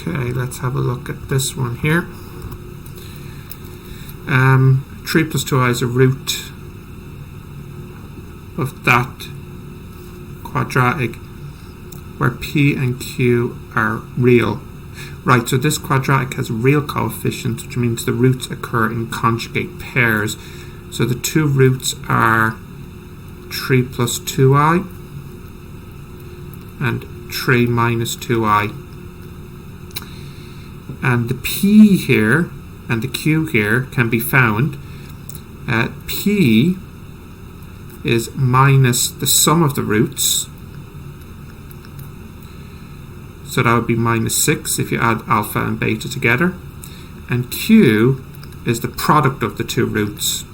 Okay, let's have a look at this one here. 3 plus 2i is a root of that quadratic where p and q are real. Right, so this quadratic has real coefficients, which means the roots occur in conjugate pairs. So the two roots are 3 plus 2i and 3 minus 2i. And the p here and the q here can be found. P is minus the sum of the roots. So that would be minus 6 if you add alpha and beta together. And q is the product of the two roots.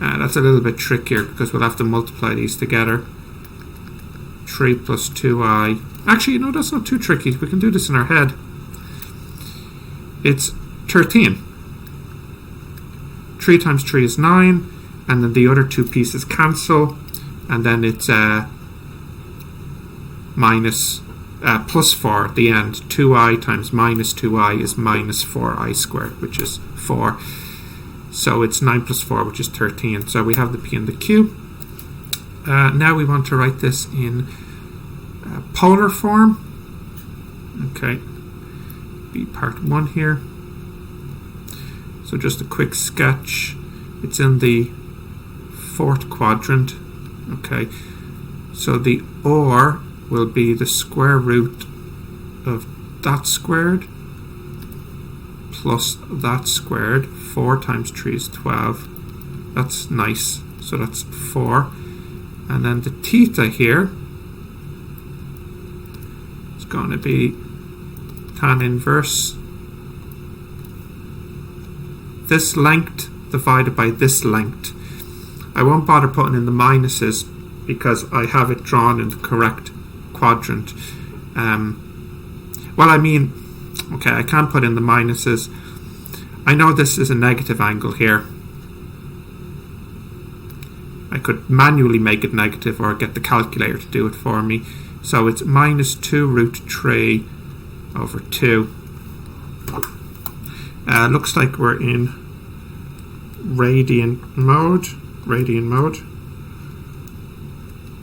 That's a little bit trickier because we'll have to multiply these together. 3 plus 2i. Actually, you know, that's not too tricky. We can do this in our head. It's 13. 3 times 3 is 9. And then the other two pieces cancel. And then it's plus 4 at the end. 2i times minus 2i is minus 4i squared, which is 4. So it's 9 plus 4, which is 13. So we have the p and the q. Now we want to write this in polar form. Okay, be part 1 here. So just a quick sketch. It's in the 4th quadrant. Okay, so the or will be the square root of that squared plus that squared. 4 times 3 is 12. That's nice. So that's 4. And then the theta here is going to be tan inverse this length divided by this length. I won't bother putting in the minuses because I have it drawn in the correct quadrant. Well, I mean, okay, I can put in the minuses. I know this is a negative angle here. I could manually make it negative or get the calculator to do it for me. So it's minus 2 root 3 over 2. Looks like we're in radian mode.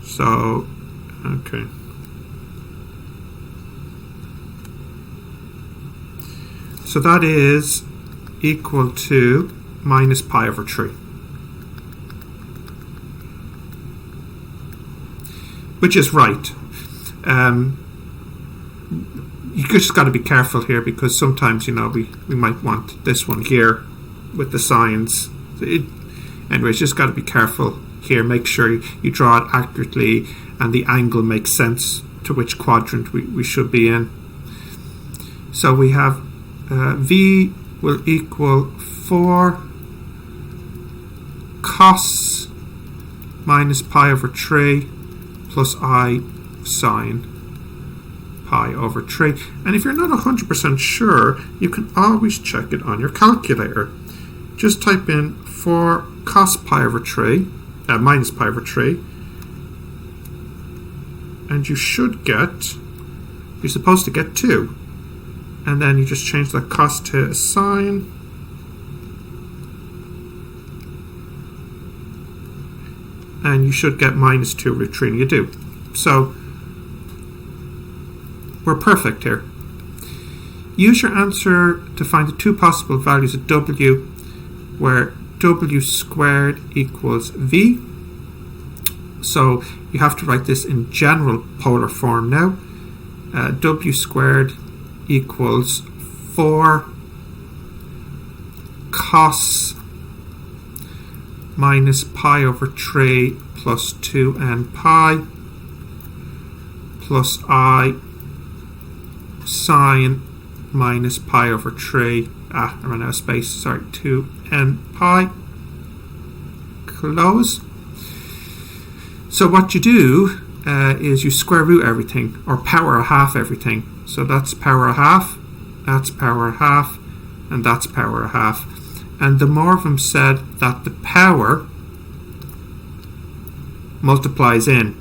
So, okay. So that is equal to minus pi over 3. Which is right. You just got to be careful here because sometimes, you know, we might want this one here with the signs. Anyways, just got to be careful here. Make sure you draw it accurately and the angle makes sense to which quadrant we should be in. So we have V will equal 4 cos minus pi over 3 plus I sine pi over 3. And if you're not 100% sure, you can always check it on your calculator. Just type in 4 cos pi over 3, minus pi over 3, and you should get, you're supposed to get 2. And then you just change that cos to a sine. And you should get minus 2 root 3, and you do. So we're perfect here. Use your answer to find the two possible values of w, where w squared equals v. So you have to write this in general polar form now. W squared equals 4 cos minus pi over 3 plus 2n pi plus I sine minus pi over 3, I ran out of space, sorry, 2n pi, close. So what you do is you square root everything, or power a half everything. So that's power a half, that's power a half, and that's power a half. And the more of them said that the power multiplies in.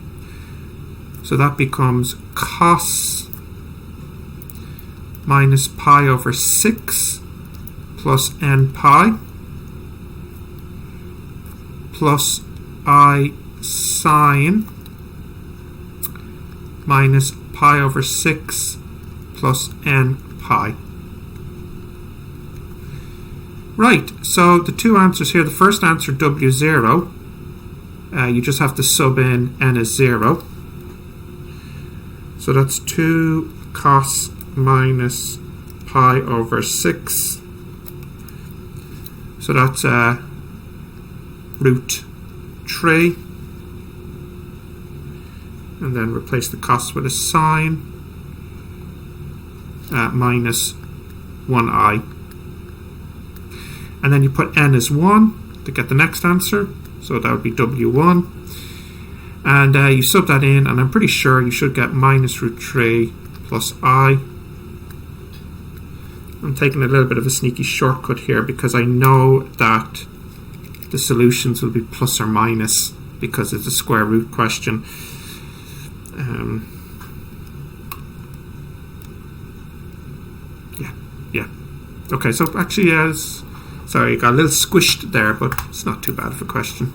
So that becomes cos minus pi over 6 plus n pi plus I sine minus pi over 6 plus n pi. Right, so the two answers here, the first answer W0, you just have to sub in n as 0. So that's 2 cos minus pi over 6. So that's root 3. And then replace the cos with a sine. Minus 1i. And then you put n as 1 to get the next answer. So that would be W1. And you sub that in, and I'm pretty sure you should get minus root 3 plus I. I'm taking a little bit of a sneaky shortcut here because I know that the solutions will be plus or minus because it's a square root question. Yeah. Okay, so actually, sorry, I got a little squished there, but it's not too bad of a question.